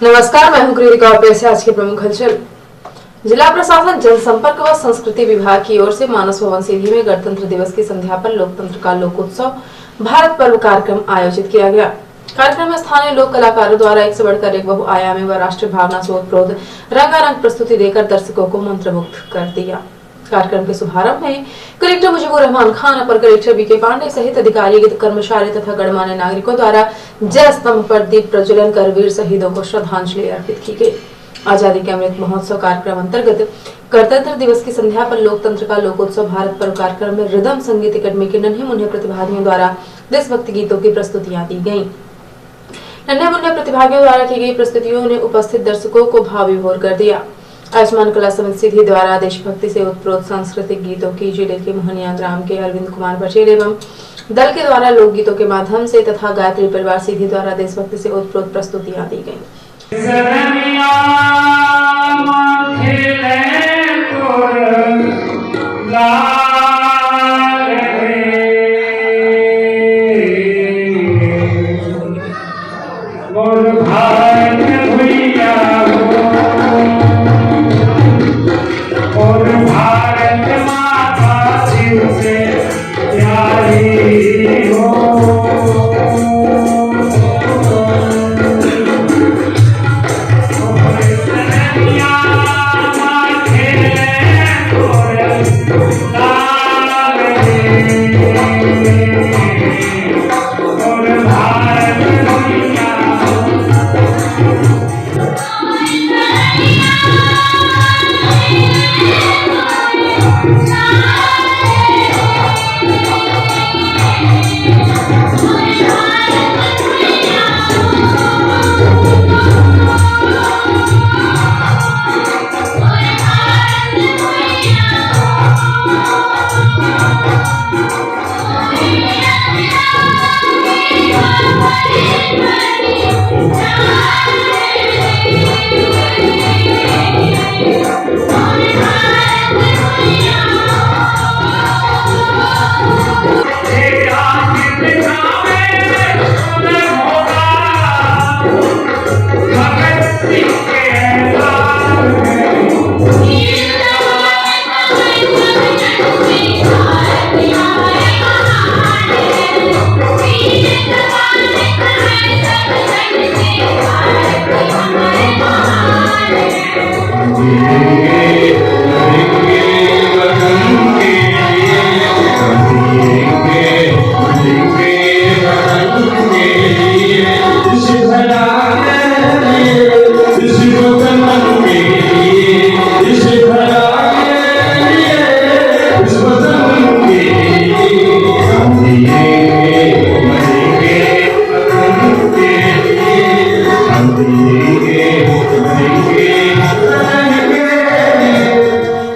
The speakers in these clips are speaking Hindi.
नमस्कार, मैं हूं कृतिका और पेश है आज की प्रमुख हलचल। जिला प्रशासन जनसंपर्क व संस्कृति विभाग की ओर से मानस भवन सीधी में गणतंत्र दिवस की संध्या पर लोकतंत्र का लोकोत्सव भारत पर्व कार्यक्रम आयोजित किया गया। कार्यक्रम में स्थानीय लोक कलाकारों द्वारा एक से बढ़कर एक बहुआयामी व राष्ट्रीय भावना से ओतप्रोत रंगारंग प्रस्तुति देकर दर्शकों को मंत्रमुग्ध कर दिया। कार्यक्रम के शुभारंभ में कलेक्टर मुजीबुर रहमान खान, अपर कलेक्टर बीके पांडे सहित अधिकारी, कर्मचारी तथा गणमान्य नागरिकों द्वारा जय स्तंभ पर दीप प्रज्वलन कर वीर शहीदों को श्रद्धांजलि अर्पित की गई। आजादी के अमृत महोत्सव कार्यक्रम अंतर्गत गणतंत्र दिवस की संध्या पर लोकतंत्र का लोकोत्सव भारत पर्व कार्यक्रम में रिदम संगीत अकादमी के नन्हे मुन्ने प्रतिभागियों द्वारा देशभक्ति गीतों की प्रस्तुतियां दी गयी। नन्हे मुन्ने प्रतिभागियों द्वारा की गई प्रस्तुतियों ने उपस्थित दर्शकों को भाव विभोर कर दिया। आयुष्मान कला समिति सीधी द्वारा देशभक्ति से उत्प्रोत सांस्कृतिक गीतों की जिले के मोहनिया ग्राम के अरविंद कुमार पटेल एवं दल के द्वारा लोकगीतों के माध्यम से तथा गायत्री परिवार सीधी द्वारा देशभक्ति से उत्प्रोत प्रस्तुतियां दी गयी।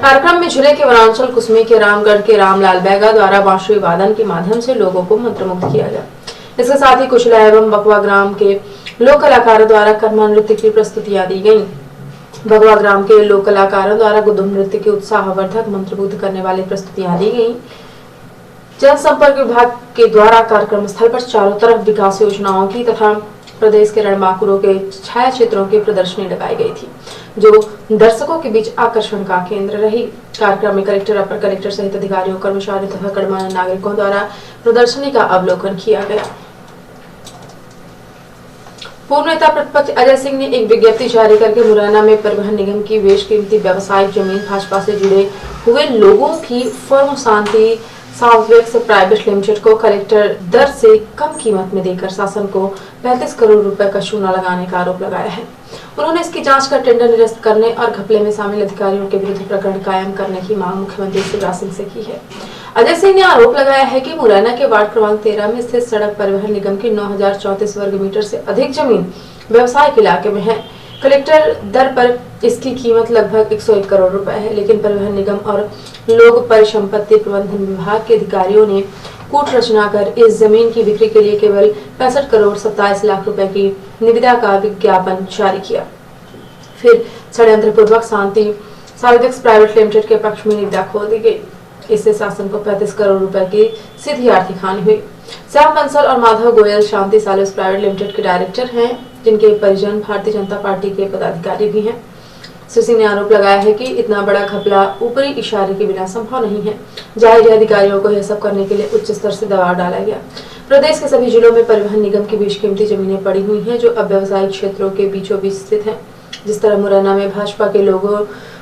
कार्यक्रम में जिले के वनांचल कुसमी के रामगढ़ के रामलाल बैगा द्वारा बांसुरी वादन के माध्यम से लोगों को मंत्रमुग्ध किया गया। इसके साथ ही कुशला एवं बकवा ग्राम के लोक कलाकारों द्वारा कर्मा नृत्य की प्रस्तुतियां दी गयी। बकवा ग्राम के लोक कलाकारों द्वारा गुदुम नृत्य की उत्साहवर्धक मंत्रमुग्ध करने वाली प्रस्तुतियां दी गयी। जनसंपर्क विभाग के द्वारा कार्यक्रम स्थल पर चारों तरफ विकास योजनाओं की तथा प्रदेश के रणबांकुरों के छाया चित्रों की प्रदर्शनी लगाई गई थी, जो दर्शकों के बीच आकर्षण का केंद्र रही। कार्यक्रम में कलेक्टर, अपर कलेक्टर सहित अधिकारियों, कर्मचारियों तथा गणमान्य नागरिकों द्वारा प्रदर्शनी का अवलोकन किया गया। पूर्व नेता प्रतिपक्ष अजय सिंह ने एक विज्ञप्ति जारी करके मुरैना में परिवहन निगम की बेशकीमती व्यावसायिक जमीन भाजपा से जुड़े हुए लोगों की फर्म शांति साउथवेक्स प्राइवेट लिमिटेड को कलेक्टर दर से कम कीमत में देकर शासन को 35 करोड़ रुपए का चूना लगाने का आरोप लगाया है। उन्होंने इसकी जांच कर टेंडर निरस्त करने और घपले में शामिल अधिकारियों के विरुद्ध प्रकरण कायम करने की मांग मुख्यमंत्री शिवराज सिंह से की है। अजय सिंह ने आरोप लगाया है कि मुरैना के वार्ड क्रमांक 13 में स्थित सड़क परिवहन निगम की 9034 वर्ग मीटर से अधिक जमीन व्यवसायिक इलाके में है। कलेक्टर दर पर इसकी कीमत लगभग 101 करोड़ रुपए है, लेकिन परिवहन निगम और लोक परिसंपत्ति प्रबंधन विभाग के अधिकारियों ने कूट रचना कर इस जमीन की बिक्री के लिए केवल 65 करोड़ 27 लाख रुपए की निविदा का विज्ञापन जारी किया। फिर षड्यंत्र पूर्वक शांति साउथवेक्स प्राइवेट लिमिटेड के पक्ष में निविदा खोल दी गई। इससे शासन को 35 करोड़ रुपए की सीधी आर्थिक हानि हुई। श्याम बंसल और माधव गोयल शांति साउथवेक्स प्राइवेट लिमिटेड के डायरेक्टर हैं, जिनके परिजन भारतीय जनता पार्टी के पदाधिकारी भी हैं। श्री सिंह ने आरोप लगाया है कि इतना बड़ा घपला ऊपरी इशारे के बिना संभव नहीं है। जाहिर है अधिकारियों को यह सब करने के लिए उच्च स्तर से दबाव डाला गया। प्रदेश के सभी जिलों में परिवहन निगम की बेशकीमती जमीनें पड़ी हुई हैं जो अब व्यवसायिक क्षेत्रों के बीचों बीच स्थित हैं। जिस तरह मुरैना में भाजपा के लोगों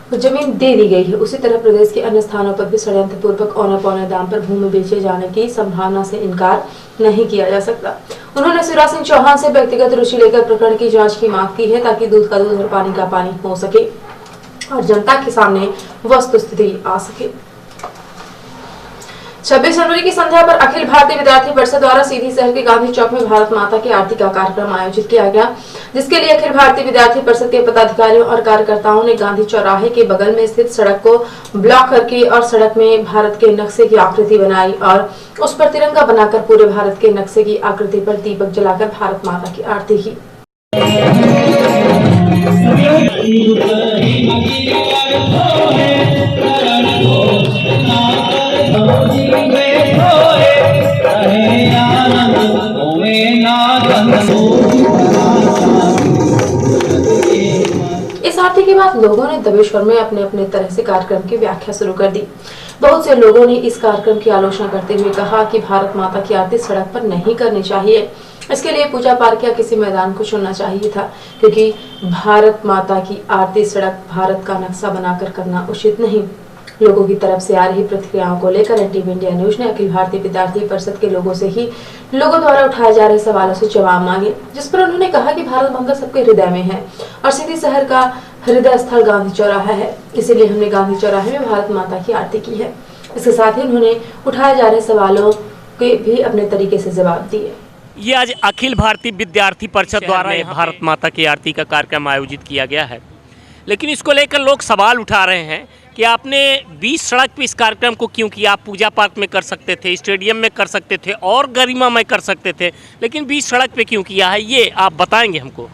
को जमीन दे दी गई है, उसी तरह प्रदेश के अन्य स्थानों पर भी षड्यंत्र पूर्वक औने पौने दाम पर भूमि बेचे जाने की संभावना से इनकार नहीं किया जा सकता। उन्होंने शिवराज सिंह चौहान से व्यक्तिगत रुचि लेकर प्रकरण की जांच की मांग की है ताकि दूध का दूध और पानी का पानी हो सके और जनता के सामने वस्तुस्थिति आ सके। 26 जनवरी की संध्या पर अखिल भारतीय विद्यार्थी परिषद द्वारा सीधी शहर के गांधी चौक में भारत माता की आरती का कार्यक्रम आयोजित किया गया, जिसके लिए अखिल भारतीय विद्यार्थी परिषद के पदाधिकारियों और कार्यकर्ताओं ने गांधी चौराहे के बगल में स्थित सड़क को ब्लॉक करके और सड़क में भारत के नक्शे की आकृति बनाई और उस पर तिरंगा बनाकर पूरे भारत के नक्शे की आकृति पर दीपक जलाकर भारत माता की आरती की। इस आरती के बाद लोगों ने दबे स्वर में अपने अपने तरह से कार्यक्रम की व्याख्या शुरू कर दी। बहुत से लोगों ने इस कार्यक्रम की आलोचना करते हुए कहा कि भारत माता की आरती सड़क पर नहीं करनी चाहिए। इसके लिए पूजा पार्क या किसी मैदान को चुनना चाहिए था, क्योंकि भारत माता की आरती सड़क भारत का नक्शा बनाकर करना उचित नहीं। लोगों की तरफ से आ रही प्रतिक्रियाओं को लेकर एनटीवी इंडिया न्यूज ने अखिल भारतीय विद्यार्थी परिषद के लोगों द्वारा उठाए जा रहे सवालों से जवाब मांगे, जिस पर उन्होंने कहा कि भारत माता सबके हृदय में है और सीधी शहर का हृदय स्थल गांधी चौराहा है, इसीलिए हमने गांधी चौराहे में भारत माता की आरती की है। इसके साथ ही उन्होंने उठाए जा रहे सवालों के भी अपने तरीके से जवाब दिए। ये आज अखिल भारतीय विद्यार्थी परिषद द्वारा भारत माता की आरती का कार्यक्रम आयोजित किया गया है, लेकिन इसको लेकर लोग सवाल उठा रहे हैं कि आपने 20 सड़क पे इस कार्यक्रम को क्यों किया। आप पूजा पार्क में कर सकते थे, स्टेडियम में कर सकते थे और गरिमा में कर सकते थे, लेकिन 20 सड़क पे क्यों किया है, ये आप बताएंगे हमको।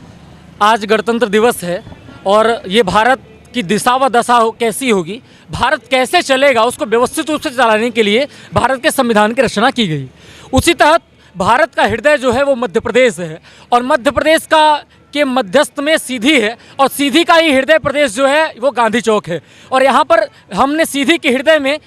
आज गणतंत्र दिवस है और ये भारत की दिशा व दशा कैसी होगी, भारत कैसे चलेगा, उसको व्यवस्थित रूप से चलाने के लिए भारत के संविधान की रचना की गई। उसी तहत भारत का हृदय जो है वो मध्य प्रदेश है और मध्य प्रदेश के मध्यस्थ में सीधी है और सीधी का ही हृदय प्रदेश जो है वो गांधी चौक है। और यहाँ पर हमने सीधी के हृदय में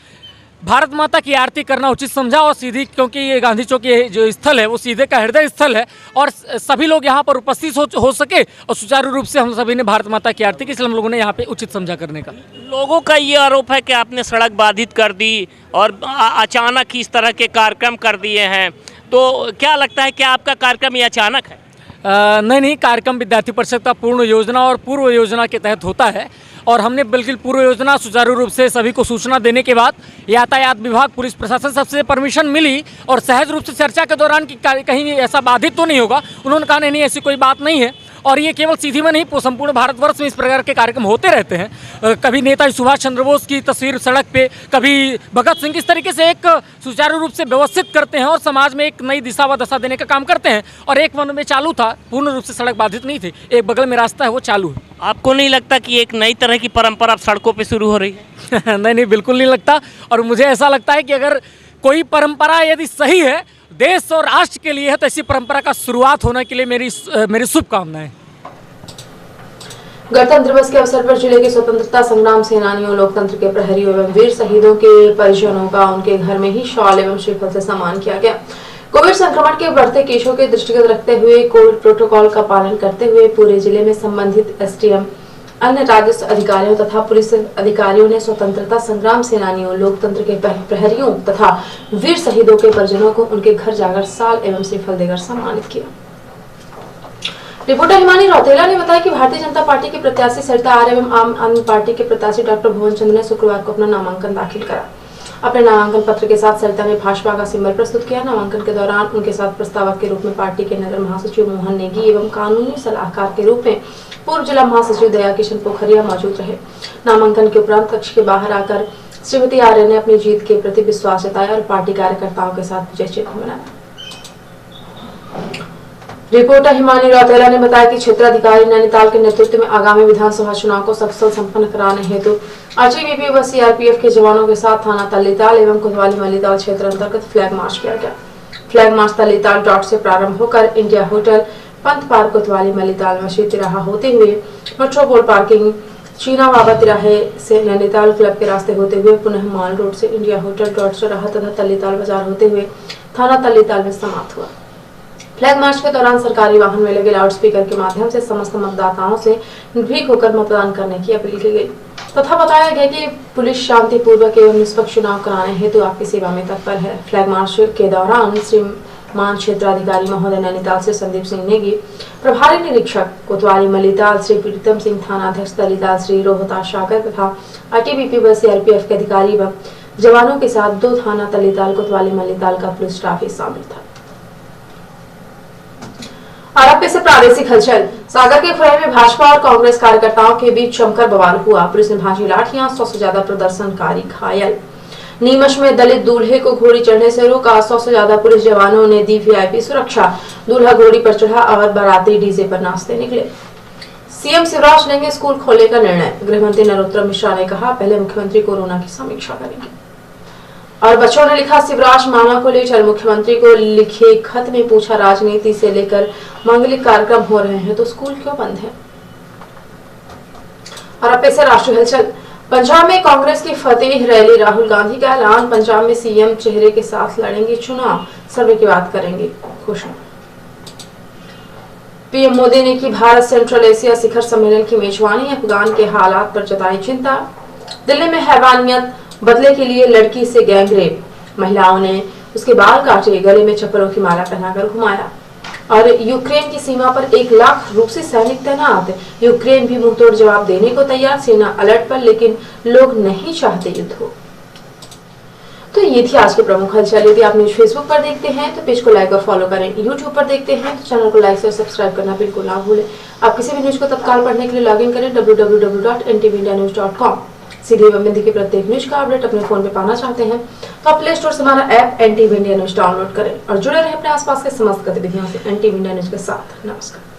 भारत माता की आरती करना उचित समझा और सीधी, क्योंकि ये गांधी चौक ये जो स्थल है वो सीधे का हृदय स्थल है और सभी लोग यहाँ पर उपस्थित हो सके और सुचारू रूप से हम सभी ने भारत माता की आरती की, इसलिए हम लोगों ने यहाँ पे उचित समझा करने का। लोगों का ये आरोप है कि आपने सड़क बाधित कर दी और अचानक इस तरह के कार्यक्रम कर दिए हैं, तो क्या लगता है कि आपका कार्यक्रम ये अचानक है? नहीं, कार्यक्रम विद्यार्थी परिषद का पूर्ण योजना और पूर्व योजना के तहत होता है और हमने बिल्कुल पूर्व योजना सुचारू रूप से सभी को सूचना देने के बाद यातायात विभाग, पुलिस प्रशासन सबसे परमिशन मिली और सहज रूप से चर्चा के दौरान कि कहीं ऐसा बाधित तो नहीं होगा, उन्होंने कहा नहीं ऐसी कोई बात नहीं है। और ये केवल सीधी में नहीं, संपूर्ण भारतवर्ष में इस प्रकार के कार्यक्रम होते रहते हैं। कभी नेताजी सुभाष चंद्र बोस की तस्वीर सड़क पे, कभी भगत सिंह, इस तरीके से एक सुचारू रूप से व्यवस्थित करते हैं और समाज में एक नई दिशा व दशा देने का काम करते हैं। और एक वन में चालू था, पूर्ण रूप से सड़क बाधित नहीं थी, एक बगल में रास्ता है वो चालू है। आपको नहीं लगता कि एक नई तरह की परंपरा अब सड़कों पे शुरू हो रही है? नहीं, बिल्कुल नहीं लगता। और मुझे ऐसा लगता है कि अगर कोई परंपरा यदि सही है देश और राष्ट्र के लिए है तो ऐसी परंपरा का शुरुआत होने के लिए मेरी शुभकामनाएं। गणतंत्र दिवस के अवसर पर जिले के स्वतंत्रता संग्राम सेनानियों, लोकतंत्र के प्रहरियों एवं वीर शहीदों के परिजनों का उनके घर में ही शॉल एवं श्रीफल से सम्मान किया गया। कोविड संक्रमण के बढ़ते केसों के दृष्टिगत रखते हुए कोविड प्रोटोकॉल का पालन करते हुए पूरे जिले में संबंधित एसडीएम, अन्य राजस्व अधिकारियों तथा पुलिस अधिकारियों ने स्वतंत्रता संग्राम सेनानियों, लोकतंत्र के प्रहरियों तथा वीर शहीदों के परिजनों को उनके घर जाकर शाल एवं श्रीफल देकर सम्मानित किया। रिपोर्टर हिमानी रौतेला ने बताया कि भारतीय जनता पार्टी के प्रत्याशी सरिता आर्य एवं आम आदमी पार्टी के प्रत्याशी डॉक्टर भुवन चंद्र ने शुक्रवार को अपना नामांकन दाखिल करा। अपने नामांकन पत्र के साथ सरिता ने भाजपा का सिंबल प्रस्तुत किया। नामांकन के दौरान उनके साथ प्रस्तावक के रूप में पार्टी के नगर महासचिव मोहन नेगी एवं कानूनी सलाहकार के रूप में पूर्व जिला महासचिव दया किशन पोखरिया मौजूद रहे। नामांकन के उपरांत कक्ष के बाहर आकर श्रीमती आर्य ने अपनी जीत के प्रति विश्वास जताया और पार्टी कार्यकर्ताओं के साथ विजय चिन्ह बनाया। रिपोर्टर हिमानी रौतेला ने बताया कि क्षेत्राधिकारी नैनीताल के नेतृत्व में आगामी विधानसभा चुनाव को सफल संपन्न कराने हेतु आईटीबीपी व सीआरपीएफ के जवानों के साथ थाना तल्लीताल एवं कोतवाली मल्लीताल क्षेत्र अंतर्गत फ्लैग मार्च किया गया। फ्लैग मार्च तल्लीताल डॉट से प्रारंभ होकर इंडिया होटल, पंत पार्क कोतवाली मलिताल मस्जिद तिराहा होते हुए मेट्रोपोल पार्किंग चीना बाबा तिराहे से नैनीताल क्लब के रास्ते होते हुए पुनः माल रोड से इंडिया होटल रोड चौराहा तथा तल्लीताल बाजार होते हुए थाना तल्लीताल में समाप्त हुआ। फ्लैग मार्च के दौरान सरकारी वाहन में लगे लाउडस्पीकर के माध्यम से समस्त मतदाताओं से निर्भीक होकर मतदान करने की अपील की गई तथा बताया गया कि पुलिस शांतिपूर्वक एवं निष्पक्ष चुनाव कराने हेतु आपकी सेवा में तत्पर है। फ्लैग मार्च के दौरान श्रीमान क्षेत्राधिकारी महोदय नैनीताल से संदीप सिंह नेगी, प्रभारी निरीक्षक कोतवाली मलिताल श्री प्रीतम सिंह, थानाध्यक्ष तल्लीताल श्री रोहतास सागर तथा आईटीबीपी व सीआरपीएफ के अधिकारी व जवानों के साथ 2 थाना तल्लीताल कोतवाली मलिताल का पुलिस स्टाफ ही शामिल था। और अब से प्रादेशिक हलचल। सागर के खुरई में भाजपा और कांग्रेस कार्यकर्ताओं के बीच जमकर बवाल हुआ। पुलिस ने भांजी लाठियां, 100 से ज्यादा प्रदर्शनकारी घायल। नीमच में दलित दूल्हे को घोड़ी चढ़ने से रोका, 100 से ज्यादा पुलिस जवानों ने दी वीआईपी सुरक्षा। दूल्हा घोड़ी पर चढ़ा और बाराती डीजे पर नाचते निकले। सीएम शिवराज लेंगे स्कूल खोलने का निर्णय। गृह मंत्री नरोत्तम मिश्रा ने कहा, पहले मुख्यमंत्री कोरोना की समीक्षा करेंगे। और बच्चों ने लिखा, शिवराज मामा को लेकर मुख्यमंत्री को लिखे खत में पूछा, राजनीति से लेकर मांगलिक कार्यक्रम हो रहे हैं तो स्कूल क्यों बंद है। और अब से राष्ट्रीय हलचल। पंजाब में कांग्रेस की फतेह रैली, राहुल गांधी का ऐलान, पंजाब में सीएम चेहरे के साथ लड़ेंगे चुनाव, सर्वे की बात करेंगे घोषणा। पीएम मोदी ने की भारत सेंट्रल एशिया शिखर सम्मेलन की मेजबानी, अफगान के हालात पर जताई चिंता। दिल्ली में हैवानियत बदले के लिए लड़की से गैंगरेप, महिलाओं ने उसके बाल काटे, गले में चप्पलों की माला पहनाकर घुमाया। और यूक्रेन की सीमा पर 1 लाख रूसी सैनिक तैनात, यूक्रेन भी मुंहतोड़ जवाब देने को तैयार, सेना अलर्ट पर, लेकिन लोग नहीं चाहते युद्ध हो। तो ये थी आज के प्रमुख हलचल। यदि आप न्यूज फेसबुक पर देखते हैं तो पेज को लाइक और फॉलो करें, यूट्यूब पर देखते हैं तो चैनल को लाइक और सब्सक्राइब करना बिल्कुल ना भूलें। आप किसी भी न्यूज को तत्काल पढ़ने के लिए लॉगिन करें www.ntvndianews.com। सीधे हिंदी के प्रत्येक न्यूज का अपडेट अपने फोन में पाना चाहते हैं तो आप प्ले स्टोर से हमारा app NTV India news download करें और जुड़े रहे अपने आसपास के समस्त गतिविधियों से NTV इंडिया न्यूज के साथ। नमस्कार।